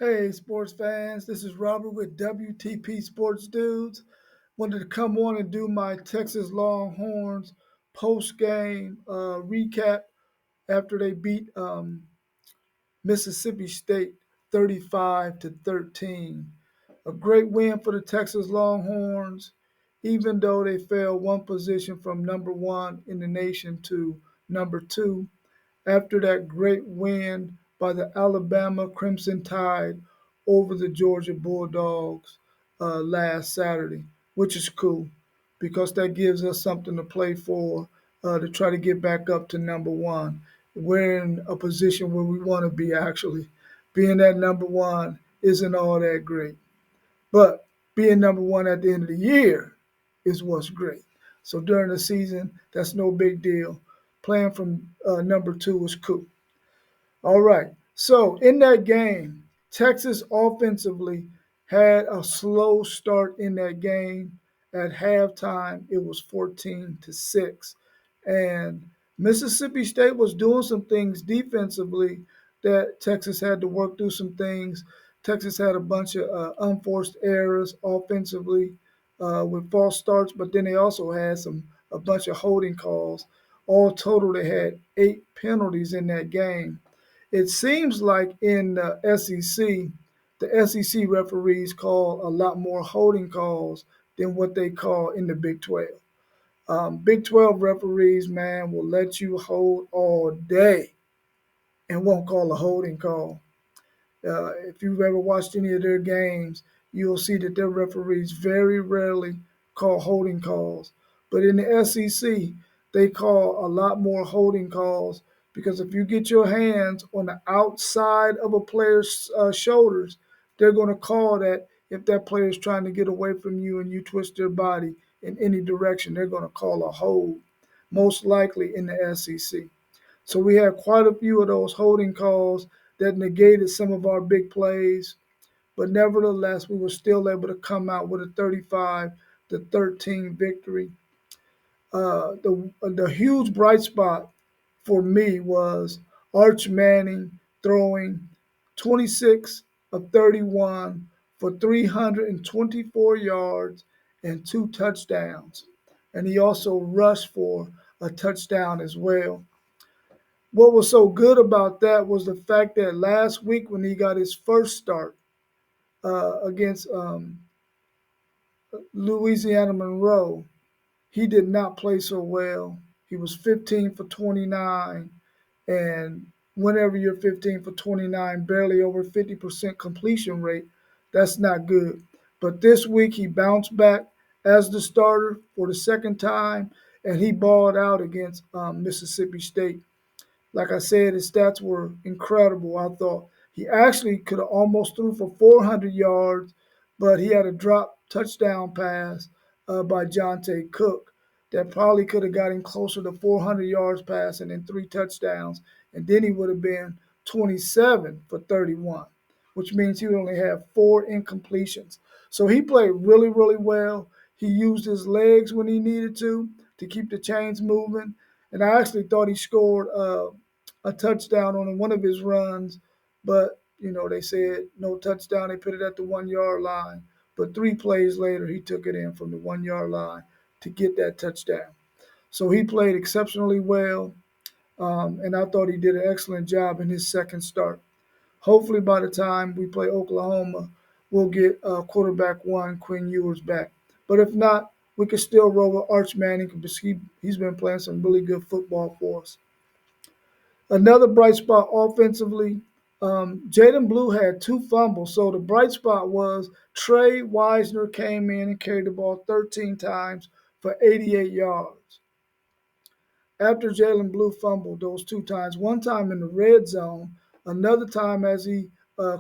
Hey, sports fans, this is Robert with WTP Sports Dudes. Wanted to come on and do my Texas Longhorns post game recap after they beat Mississippi State 35-13. A great win for the Texas Longhorns, even though they fell one position from number one in the nation to number two after that great win by the Alabama Crimson Tide over the Georgia Bulldogs last Saturday, which is cool because that gives us something to play for to try to get back up to number one. We're in a position where we want to be actually. Being at number one isn't all that great, but being number one at the end of the year is what's great. So during the season, that's no big deal. Playing from number two is cool. All right. So in that game, Texas offensively had a slow start in that game. At halftime, it was 14-6. And Mississippi State was doing some things defensively that Texas had to work through some things. Texas had a bunch of unforced errors offensively with false starts, but then they also had a bunch of holding calls. All total, they had 8 penalties in that game. It seems like in the SEC referees call a lot more holding calls than what they call in the Big 12. Big 12 referees, man, will let you hold all day and won't call a holding call. If you've ever watched any of their games, you'll see that their referees very rarely call holding calls. But in the SEC, they call a lot more holding calls because if you get your hands on the outside of a player's shoulders, they're going to call that if that player is trying to get away from you and you twist their body in any direction, they're going to call a hold, most likely in the SEC. So we had quite a few of those holding calls that negated some of our big plays. But nevertheless, we were still able to come out with a 35-13 victory. The huge bright spot for me was Arch Manning throwing 26 of 31 for 324 yards and 2 touchdowns. And he also rushed for a touchdown as well. What was so good about that was the fact that last week when he got his first start against Louisiana Monroe, he did not play so well. He was 15 for 29, and whenever you're 15 for 29, barely over 50% completion rate, that's not good. But this week he bounced back as the starter for the second time, and he balled out against Mississippi State. Like I said, his stats were incredible. I thought he actually could have almost threw for 400 yards, but he had a drop touchdown pass by Jonte Cook that probably could have got him closer to 400 yards passing and 3 touchdowns, and then he would have been 27 for 31, which means he would only have 4 incompletions. So he played really, really well. He used his legs when he needed to keep the chains moving. And I actually thought he scored a touchdown on one of his runs, but they said no touchdown. They put it at the 1 yard line. But 3 plays later, he took it in from the 1 yard line to get that touchdown. So he played exceptionally well, and I thought he did an excellent job in his second start. Hopefully, by the time we play Oklahoma, we'll get quarterback one, Quinn Ewers, back. But if not, we can still roll with Arch Manning because he's been playing some really good football for us. Another bright spot offensively, Jaden Blue had 2 fumbles. So the bright spot was Trey Wisner came in and carried the ball 13 times for 88 yards. After Jalen Blue fumbled those 2 times, one time in the red zone, another time as he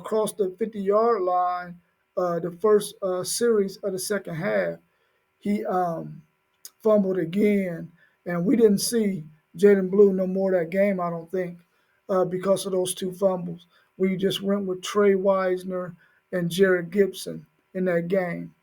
crossed the 50-yard line, the first series of the second half, he fumbled again, and we didn't see Jaden Blue no more that game, I don't think, because of those 2 fumbles. We just went with Trey Wisner and Jared Gibson in that game.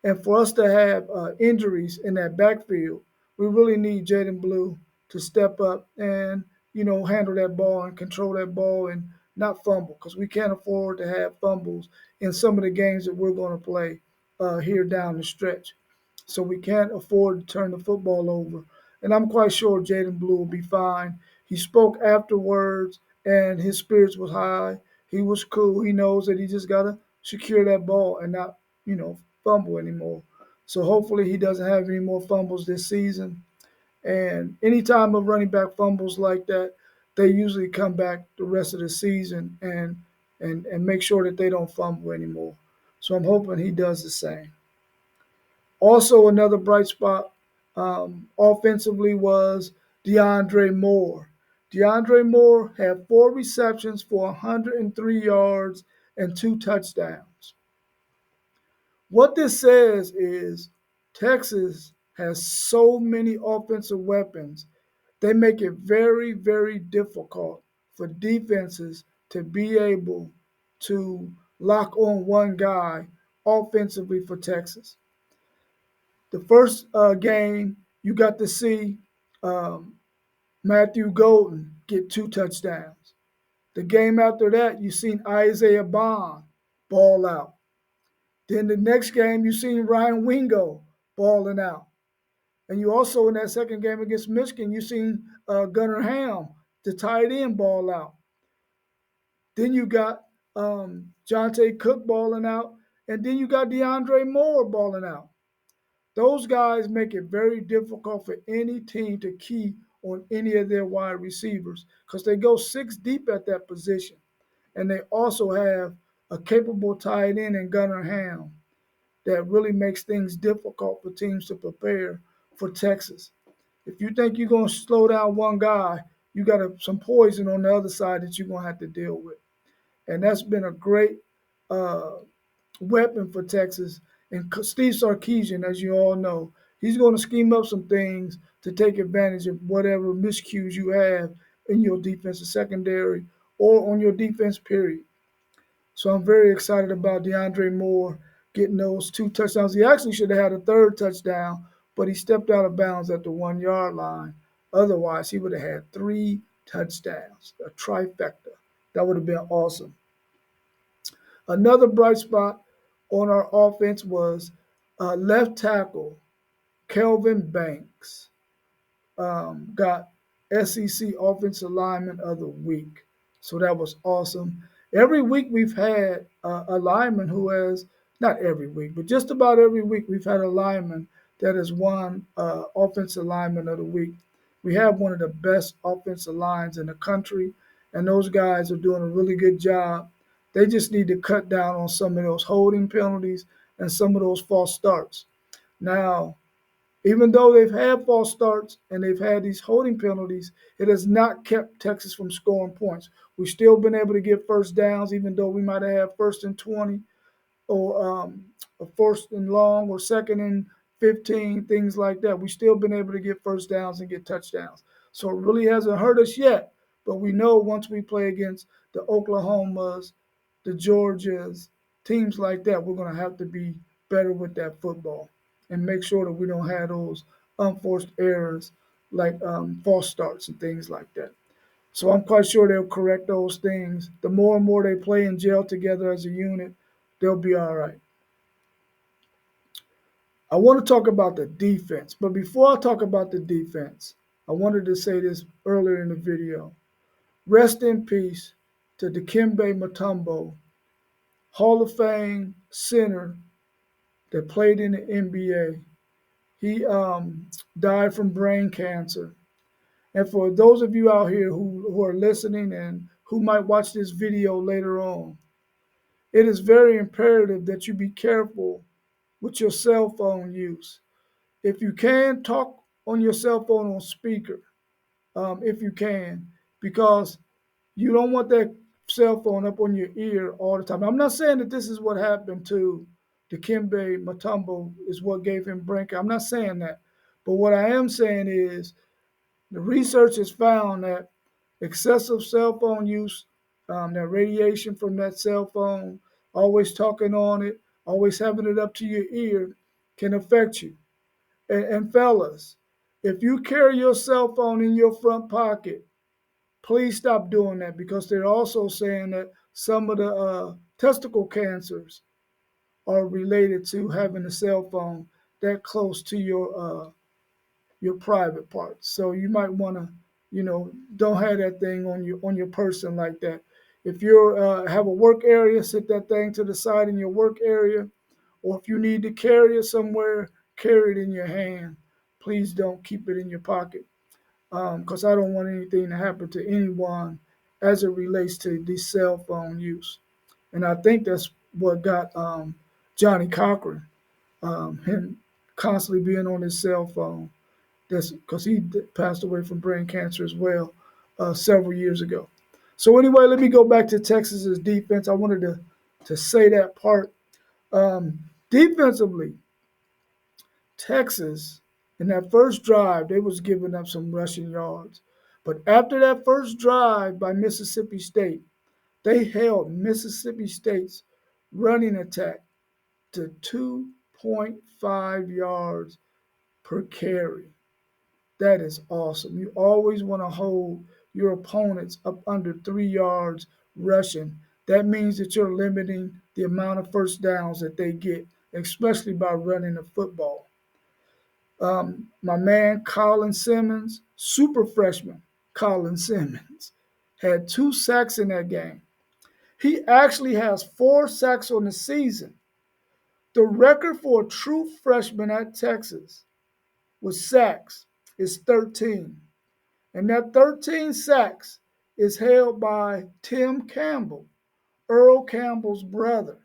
And for us to have injuries in that backfield, we really need Jaden Blue to step up and handle that ball and control that ball and not fumble, because we can't afford to have fumbles in some of the games that we're going to play here down the stretch. So we can't afford to turn the football over. And I'm quite sure Jaden Blue will be fine. He spoke afterwards, and his spirits was high. He was cool. He knows that he just got to secure that ball and not, fumble anymore. So hopefully he doesn't have any more fumbles this season. And anytime a running back fumbles like that, they usually come back the rest of the season and make sure that they don't fumble anymore. So I'm hoping he does the same. Also, another bright spot offensively was DeAndre Moore. DeAndre Moore had 4 receptions for 103 yards and 2 touchdowns. What this says is Texas has so many offensive weapons, they make it very, very difficult for defenses to be able to lock on one guy offensively for Texas. The first game, you got to see um, Matthew Golden get 2 touchdowns. The game after that, you seen Isaiah Bond ball out. Then the next game, you seen Ryan Wingo balling out. And you also, in that second game against Michigan, you seen Gunnar Ham, the tight end, ball out. Then you got Jonte Cook balling out. And then you got DeAndre Moore balling out. Those guys make it very difficult for any team to key on any of their wide receivers because they go 6 deep at that position. And they also have a capable tight end in Gunnar Ham that really makes things difficult for teams to prepare for Texas. If you think you're going to slow down one guy, you got some poison on the other side that you're going to have to deal with. And that's been a great uh, weapon for Texas. And Steve Sarkisian, as you all know, he's going to scheme up some things to take advantage of whatever miscues you have in your defensive secondary or on your defense, period. So I'm very excited about DeAndre Moore getting those 2 touchdowns. He actually should have had a third touchdown, but he stepped out of bounds at the 1 yard line. Otherwise, he would have had 3 touchdowns, a trifecta. That would have been awesome. Another bright spot on our offense was left tackle Kelvin Banks got SEC Offensive Lineman of the Week. So that was awesome. Every week we've had a lineman who has, not every week, but just about every week we've had a lineman that has won Offensive Lineman of the Week. We have one of the best offensive lines in the country, and those guys are doing a really good job. They just need to cut down on some of those holding penalties and some of those false starts. Now, even though they've had false starts and they've had these holding penalties, it has not kept Texas from scoring points. We've still been able to get first downs, even though we might have had 1st and 20 or a 1st and long or 2nd and 15, things like that. We've still been able to get first downs and get touchdowns. So it really hasn't hurt us yet. But we know once we play against the Oklahomas, the Georgias, teams like that, we're going to have to be better with that football and make sure that we don't have those unforced errors like false starts and things like that. So I'm quite sure they'll correct those things. The more and more they play and gel together as a unit, they'll be all right. I want to talk about the defense, but before I talk about the defense, I wanted to say this earlier in the video. Rest in peace to Dikembe Mutombo, Hall of Fame center that played in the NBA. He died from brain cancer. And for those of you out here who are listening and who might watch this video later on, it is very imperative that you be careful with your cell phone use. If you can, talk on your cell phone on speaker, if you can, because you don't want that cell phone up on your ear all the time. I'm not saying that this is what happened to Dikembe Mutombo is what gave him brain cancer. I'm not saying that. But what I am saying is the research has found that excessive cell phone use, that radiation from that cell phone, always talking on it, always having it up to your ear, can affect you. And fellas, if you carry your cell phone in your front pocket, Please stop doing that because they're also saying that some of the testicle cancers are related to having a cell phone that close to your private parts. So you might want to, don't have that thing on your person like that. If you have a work area, sit that thing to the side in your work area, or if you need to carry it somewhere, carry it in your hand. Please don't keep it in your pocket because I don't want anything to happen to anyone as it relates to the cell phone use. And I think that's what got Johnny Cochran, him constantly being on his cell phone. That's because he passed away from brain cancer as well several years ago. So anyway, let me go back to Texas's defense. I wanted to say that part. Defensively, Texas in that first drive they was giving up some rushing yards, but after that first drive by Mississippi State, they held Mississippi State's running attack to 2.5 yards per carry. That is awesome. You always want to hold your opponents up under 3 yards rushing. That means that you're limiting the amount of first downs that they get, especially by running the football. My man Colin Simmons, super freshman Colin Simmons, had 2 sacks in that game. He actually has 4 sacks on the season. The record for a true freshman at Texas with sacks is 13. And that 13 sacks is held by Tim Campbell, Earl Campbell's brother.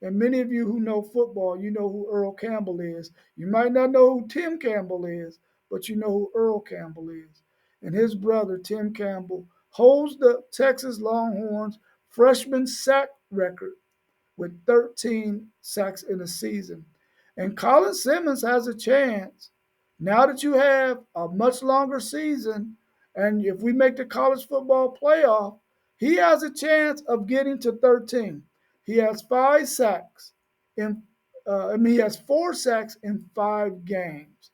And many of you who know football, you know who Earl Campbell is. You might not know who Tim Campbell is, but you know who Earl Campbell is. And his brother, Tim Campbell, holds the Texas Longhorns freshman sack record with 13 sacks in a season. And Colin Simmons has a chance now that you have a much longer season. And if we make the college football playoff, he has a chance of getting to 13. He has 5 sacks in, he has 4 sacks in 5 games.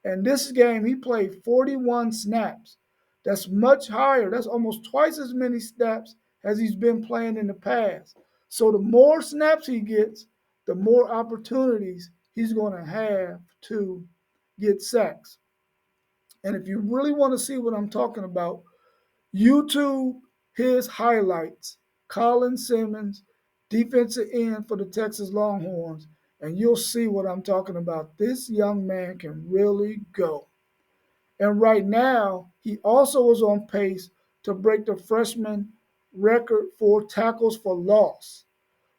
And this game, he played 41 snaps. That's much higher. That's almost twice as many snaps as he's been playing in the past. So the more snaps he gets, the more opportunities he's going to have to get sacks. And if you really want to see what I'm talking about, YouTube his highlights, Colin Simmons, defensive end for the Texas Longhorns, and you'll see what I'm talking about. This young man can really go. And right now, he also is on pace to break the freshman record for tackles for loss.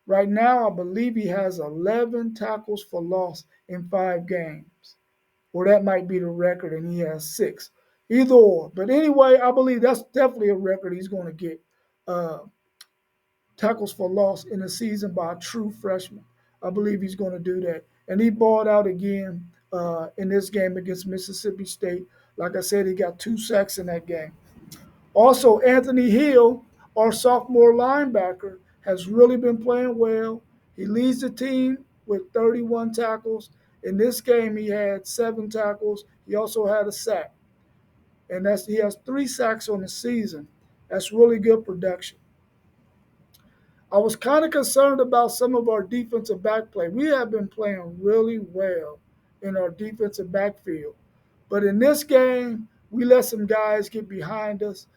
Right now, I believe he has 11 tackles for loss in 5 games. Or that might be the record, and he has 6. Either or. But anyway, I believe that's definitely a record he's going to get. Uh, Tackles for loss in a season by a true freshman. I believe he's going to do that. And he balled out again in this game against Mississippi State. Like I said, he got 2 sacks in that game. Also, Anthony Hill, our sophomore linebacker, has really been playing well. He leads the team with 31 tackles. In this game, he had 7 tackles. He also had a sack. And he has 3 sacks on the season. That's really good production. I was kind of concerned about some of our defensive back play. We have been playing really well in our defensive backfield. But in this game, we let some guys get behind us.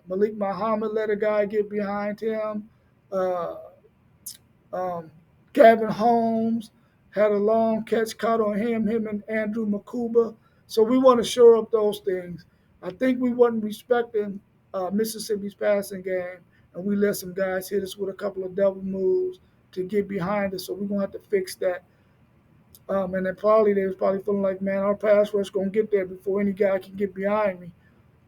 Malik Muhammad let a guy get behind him. Uh, um, Gavin Holmes had a long catch caught on him and Andrew Makuba. So we want to shore up those things. I think we wasn't respecting Mississippi's passing game, and we let some guys hit us with a couple of double moves to get behind us. So we're gonna have to fix that. And then probably they was probably feeling like, man, our pass rush gonna get there before any guy can get behind me.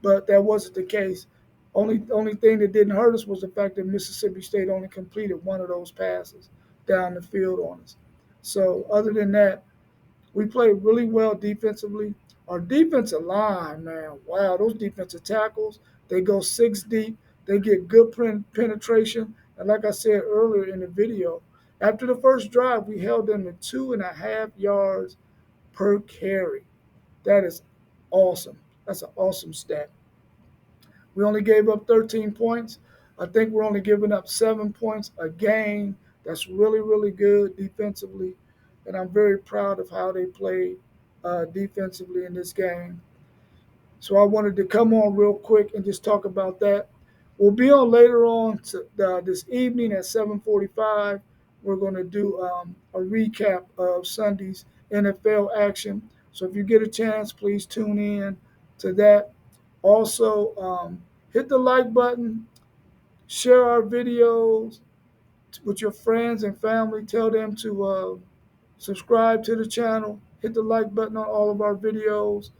But that wasn't the case. Only thing that didn't hurt us was the fact that Mississippi State only completed one of those passes down the field on us. So other than that, we played really well defensively. Our defensive line, man, wow, those defensive tackles, they go 6 deep. They get good penetration. And like I said earlier in the video, after the first drive, we held them to 2.5 yards per carry. That is awesome. That's an awesome stat. We only gave up 13 points. I think we're only giving up 7 points a game. That's really, really good defensively. And I'm very proud of how they played defensively in this game. So I wanted to come on real quick and just talk about that. We'll be on later on this evening at 7:45. We're going to do a recap of Sunday's NFL action. So if you get a chance, please tune in to that. Also, hit the like button, share our videos with your friends and family. Tell them to subscribe to the channel. Hit the like button on all of our videos.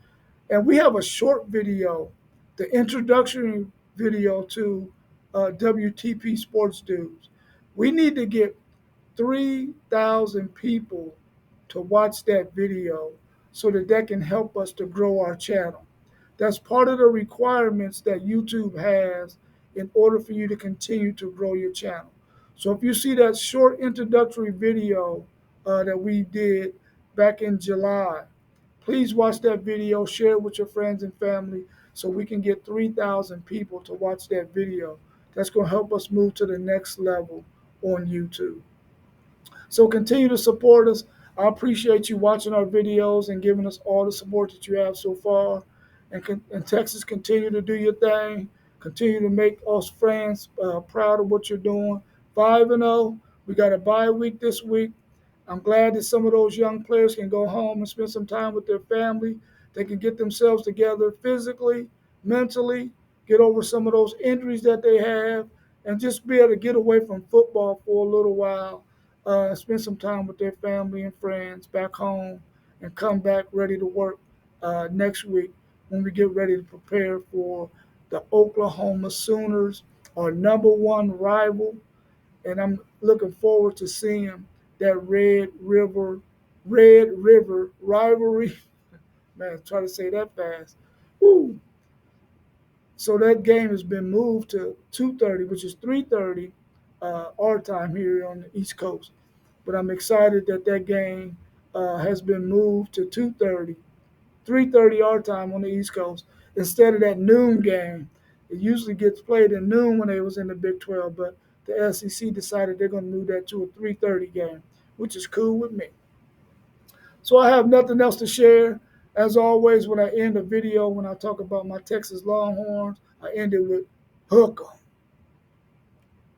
And we have a short video, the introductory video to WTP Sports Dudes. We need to get 3,000 people to watch that video so that that can help us to grow our channel. That's part of the requirements that YouTube has in order for you to continue to grow your channel. So if you see that short introductory video that we did back in July, please watch that video, share it with your friends and family so we can get 3,000 people to watch that video. That's going to help us move to the next level on YouTube. So continue to support us. I appreciate you watching our videos and giving us all the support that you have so far. And Texas, continue to do your thing. Continue to make us fans proud of what you're doing. 5-0. We got a bye week this week. I'm glad that some of those young players can go home and spend some time with their family. They can get themselves together physically, mentally, get over some of those injuries that they have, and just be able to get away from football for a little while, spend some time with their family and friends back home, and come back ready to work next week when we get ready to prepare for the Oklahoma Sooners, our number one rival. And I'm looking forward to seeing that Red River rivalry. Man, try to say that fast. Woo. So that game has been moved to 2:30, which is 3:30 our time here on the East Coast. But I'm excited that that game has been moved to 2:30, 3:30 our time on the East Coast instead of that noon game. It usually gets played at noon when they was in the Big 12, but the SEC decided they're going to move that to a 3:30 game, which is cool with me. So I have nothing else to share. As always, when I end a video, when I talk about my Texas Longhorns, I end it with hook 'em.